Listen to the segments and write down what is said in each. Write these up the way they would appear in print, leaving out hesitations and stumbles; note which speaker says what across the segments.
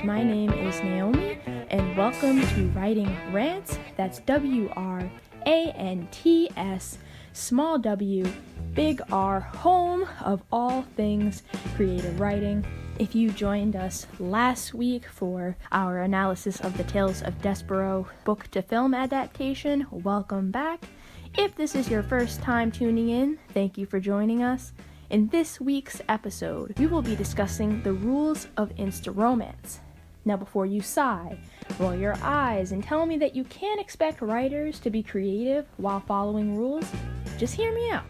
Speaker 1: my name is Naomi, and welcome to Writing Rants. That's W-R-A-N-T-S, small w, big R, home of all things creative writing. If you joined us last week for our analysis of the Tales of Despero book-to-film adaptation, welcome back. If this is your first time tuning in, thank you for joining us. In this week's episode, we will be discussing the rules of Insta-Romance. Now before you sigh, roll your eyes, and tell me that you can't expect writers to be creative while following rules, just hear me out.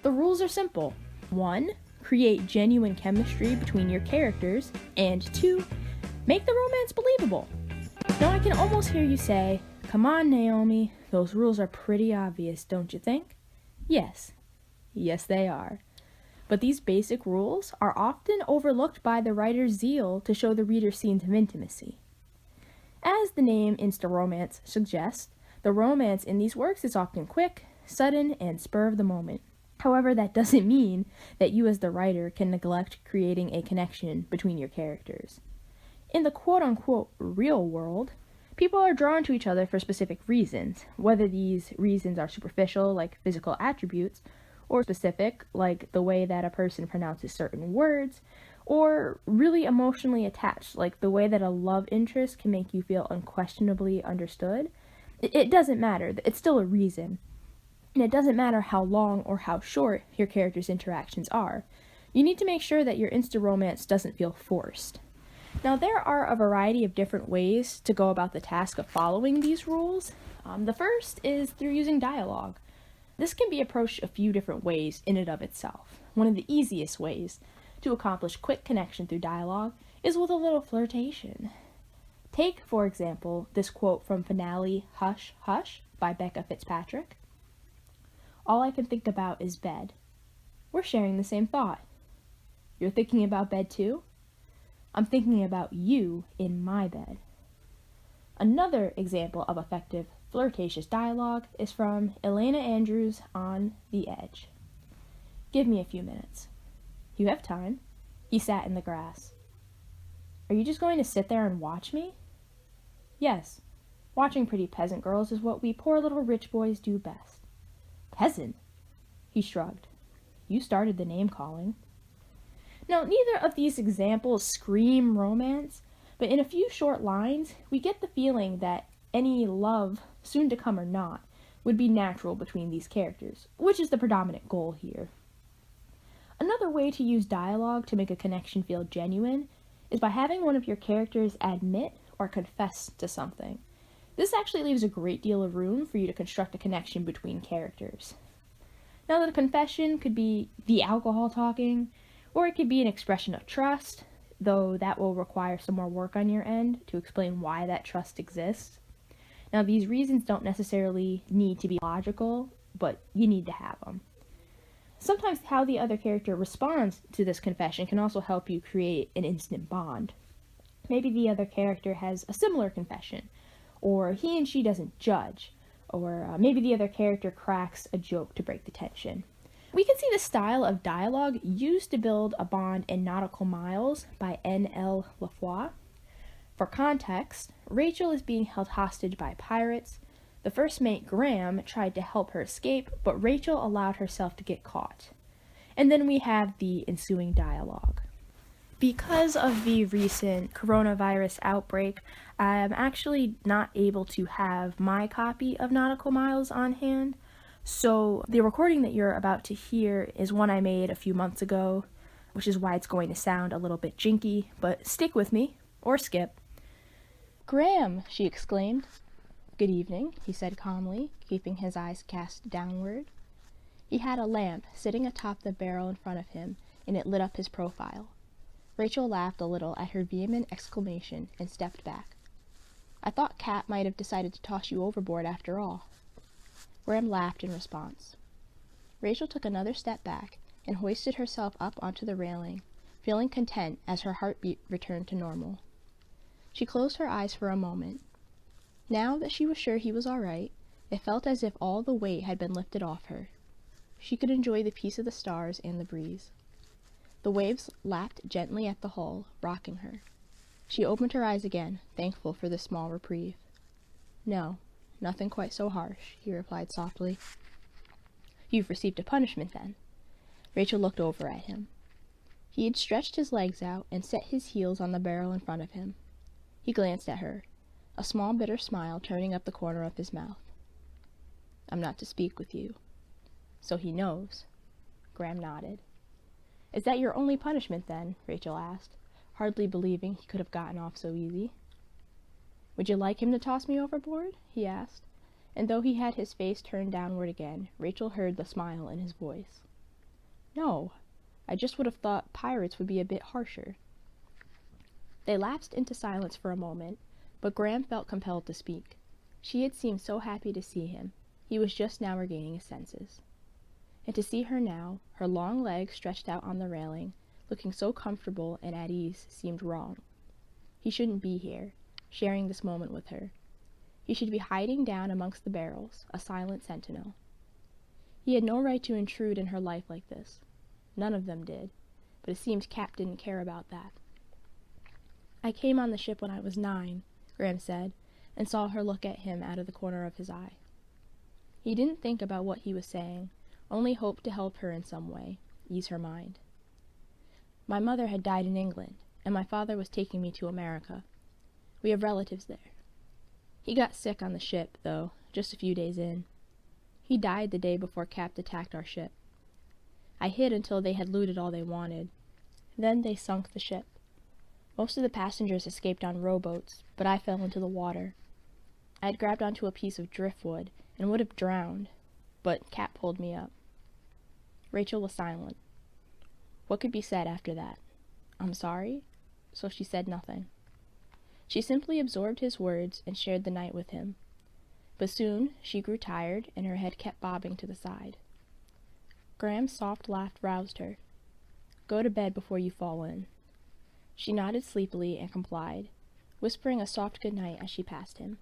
Speaker 1: The rules are simple. 1. Create genuine chemistry between your characters, and 2. Make the romance believable. Now I can almost hear you say, come on Naomi, those rules are pretty obvious, don't you think? Yes they are. But these basic rules are often overlooked by the writer's zeal to show the reader scenes of intimacy. As the name Insta-Romance suggests, the romance in these works is often quick, sudden, and spur of the moment. However, that doesn't mean that you as the writer can neglect creating a connection between your characters. In the quote-unquote real world, people are drawn to each other for specific reasons, whether these reasons are superficial, like physical attributes, or specific, like the way that a person pronounces certain words, or really emotionally attached, like the way that a love interest can make you feel unquestionably understood. It doesn't matter. It's still a reason. And it doesn't matter how long or how short your characters' interactions are. You need to make sure that your Insta-Romance doesn't feel forced. Now, there are a variety of different ways to go about the task of following these rules. The first is through using dialogue. This can be approached a few different ways in and of itself. One of the easiest ways to accomplish quick connection through dialogue is with a little flirtation. Take, for example, this quote from finale Hush, Hush by Becca Fitzpatrick. All I can think about is bed. We're sharing the same thought. You're thinking about bed too? I'm thinking about you in my bed. Another example of effective flirtatious dialogue is from Elena Andrews on The Edge. Give me a few minutes. You have time. He sat in the grass. Are you just going to sit there and watch me? Yes. Watching pretty peasant girls is what we poor little rich boys do best. Peasant? He shrugged. You started the name-calling. Now, neither of these examples scream romance, but in a few short lines, we get the feeling that any love, soon to come or not, would be natural between these characters, which is the predominant goal here. Another way to use dialogue to make a connection feel genuine is by having one of your characters admit or confess to something. This actually leaves a great deal of room for you to construct a connection between characters. Now, the confession could be the alcohol talking, or it could be an expression of trust, though that will require some more work on your end to explain why that trust exists. Now, these reasons don't necessarily need to be logical, but you need to have them. Sometimes how the other character responds to this confession can also help you create an instant bond. Maybe the other character has a similar confession, or he and she doesn't judge, or maybe the other character cracks a joke to break the tension. We can see the style of dialogue used to build a bond in Nautical Miles by N.L. Laffoy. For context, Rachel is being held hostage by pirates. The first mate, Graham, tried to help her escape, but Rachel allowed herself to get caught. And then we have the ensuing dialogue. Because of the recent coronavirus outbreak, I'm actually not able to have my copy of Nautical Miles on hand. So the recording that you're about to hear is one I made a few months ago, which is why it's going to sound a little bit jinky, but stick with me, or skip. Graham, she exclaimed. Good evening, he said calmly, keeping his eyes cast downward. He had a lamp sitting atop the barrel in front of him, and it lit up his profile. Rachel laughed a little at her vehement exclamation and stepped back. I thought Kat might have decided to toss you overboard after all. Graham laughed in response. Rachel took another step back and hoisted herself up onto the railing, feeling content as her heartbeat returned to normal. She closed her eyes for a moment. Now that she was sure he was all right, it felt as if all the weight had been lifted off her. She could enjoy the peace of the stars and the breeze. The waves lapped gently at the hull, rocking her. She opened her eyes again, thankful for this small reprieve. "No, nothing quite so harsh," he replied softly. "You've received a punishment, then?" Rachel looked over at him. He had stretched his legs out and set his heels on the barrel in front of him. He glanced at her, a small bitter smile turning up the corner of his mouth. "I'm not to speak with you." "So he knows." Graham nodded. "Is that your only punishment, then?" Rachel asked, hardly believing he could have gotten off so easy. "Would you like him to toss me overboard?" he asked, and though he had his face turned downward again, Rachel heard the smile in his voice. "No, I just would have thought pirates would be a bit harsher." They lapsed into silence for a moment, but Graham felt compelled to speak. She had seemed so happy to see him. He was just now regaining his senses. And to see her now, her long legs stretched out on the railing, looking so comfortable and at ease, seemed wrong. He shouldn't be here, sharing this moment with her. He should be hiding down amongst the barrels, a silent sentinel. He had no right to intrude in her life like this. None of them did, but it seemed Cap didn't care about that. "I came on the ship when I was 9, Graham said, and saw her look at him out of the corner of his eye. He didn't think about what he was saying, only hoped to help her in some way, ease her mind. "My mother had died in England, and my father was taking me to America. We have relatives there. He got sick on the ship, though, just a few days in. He died the day before Cap attacked our ship. I hid until they had looted all they wanted. Then they sunk the ship. Most of the passengers escaped on rowboats, but I fell into the water. I had grabbed onto a piece of driftwood and would have drowned, but Cap pulled me up." Rachel was silent. What could be said after that? "I'm sorry?" So she said nothing. She simply absorbed his words and shared the night with him. But soon she grew tired and her head kept bobbing to the side. Graham's soft laugh roused her. "Go to bed before you fall in." She nodded sleepily and complied, whispering a soft good night as she passed him.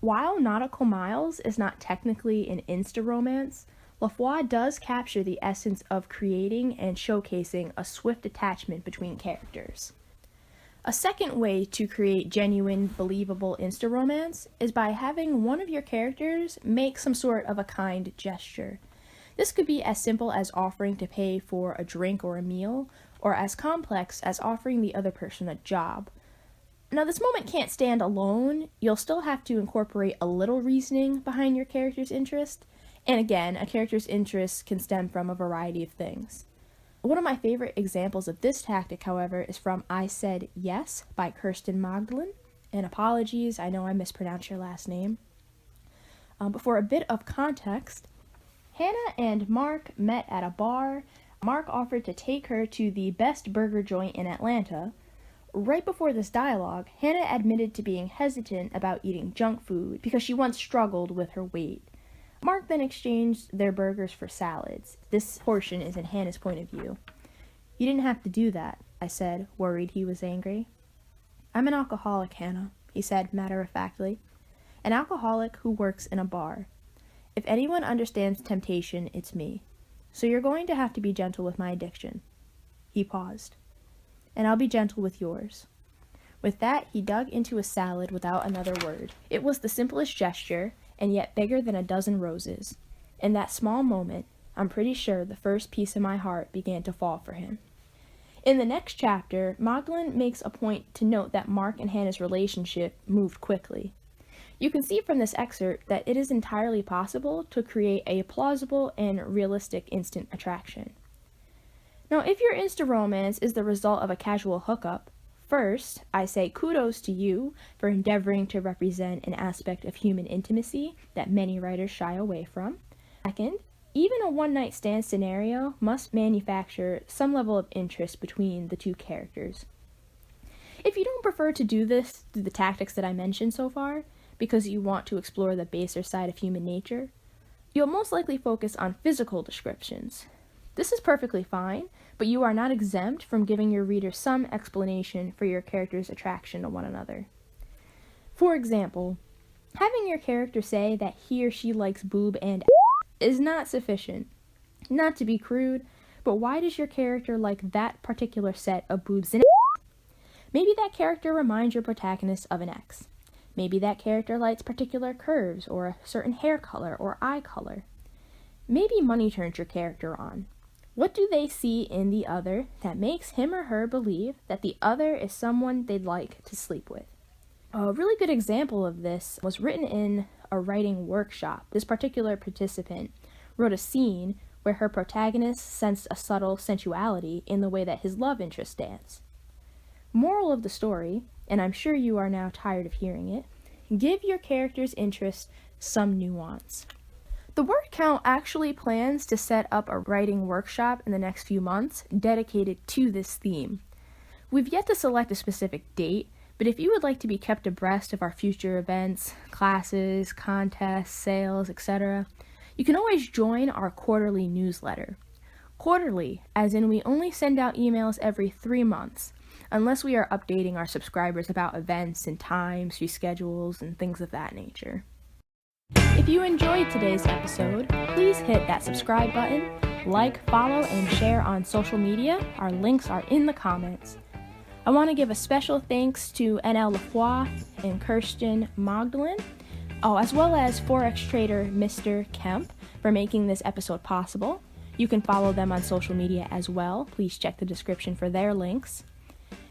Speaker 1: While Nautical Miles is not technically an Insta-Romance, Lafoi does capture the essence of creating and showcasing a swift attachment between characters. A second way to create genuine, believable Insta-Romance is by having one of your characters make some sort of a kind gesture. This could be as simple as offering to pay for a drink or a meal, or as complex as offering the other person a job. Now, this moment can't stand alone. You'll still have to incorporate a little reasoning behind your character's interest. And again, a character's interest can stem from a variety of things. One of my favorite examples of this tactic, however, is from I Said Yes by Kirsten Magdalene. And apologies, I know I mispronounced your last name. But for a bit of context, Hannah and Mark met at a bar. Mark offered to take her to the best burger joint in Atlanta. Right before this dialogue, Hannah admitted to being hesitant about eating junk food because she once struggled with her weight. Mark then exchanged their burgers for salads. This portion is in Hannah's point of view. "You didn't have to do that," I said, worried he was angry. "I'm an alcoholic, Hannah," he said matter-of-factly. "An alcoholic who works in a bar. If anyone understands temptation, it's me. So you're going to have to be gentle with my addiction." He paused. "And I'll be gentle with yours." With that, he dug into a salad without another word. It was the simplest gesture, and yet bigger than a dozen roses. In that small moment, I'm pretty sure the first piece of my heart began to fall for him. In the next chapter, Magdalene makes a point to note that Mark and Hannah's relationship moved quickly. You can see from this excerpt that it is entirely possible to create a plausible and realistic instant attraction. Now, if your Insta-Romance is the result of a casual hookup, first, I say kudos to you for endeavoring to represent an aspect of human intimacy that many writers shy away from. Second, even a one-night stand scenario must manufacture some level of interest between the two characters. If you don't prefer to do this through the tactics that I mentioned so far, because you want to explore the baser side of human nature, you'll most likely focus on physical descriptions. This is perfectly fine, but you are not exempt from giving your reader some explanation for your character's attraction to one another. For example, having your character say that he or she likes boob and is not sufficient. Not to be crude, but why does your character like that particular set of boobs and Maybe that character reminds your protagonist of an ex. Maybe that character likes particular curves or a certain hair color or eye color. Maybe money turns your character on. What do they see in the other that makes him or her believe that the other is someone they'd like to sleep with? A really good example of this was written in a writing workshop. This particular participant wrote a scene where her protagonist sensed a subtle sensuality in the way that his love interest danced. Moral of the story, and I'm sure you are now tired of hearing it, give your character's interest some nuance. The word count actually plans to set up a writing workshop in the next few months dedicated to this theme. We've yet to select a specific date, but if you would like to be kept abreast of our future events, classes, contests, sales, etc., you can always join our quarterly newsletter. Quarterly, as in we only send out emails every 3 months, unless we are updating our subscribers about events and times, reschedules, and things of that nature. If you enjoyed today's episode, please hit that subscribe button, like, follow, and share on social media. Our links are in the comments. I want to give a special thanks to NL Lafroy and Kirsten Magdalene, as well as Forex trader Mr. Kemp for making this episode possible. You can follow them on social media as well. Please check the description for their links.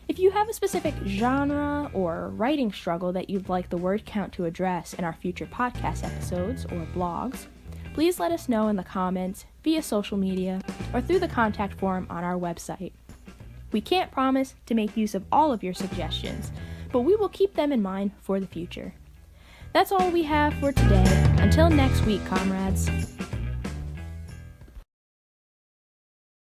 Speaker 1: If you have a specific genre or writing struggle that you'd like the word count to address in our future podcast episodes or blogs, please let us know in the comments, via social media, or through the contact form on our website. We can't promise to make use of all of your suggestions, but we will keep them in mind for the future. That's all we have for today. Until next week, comrades.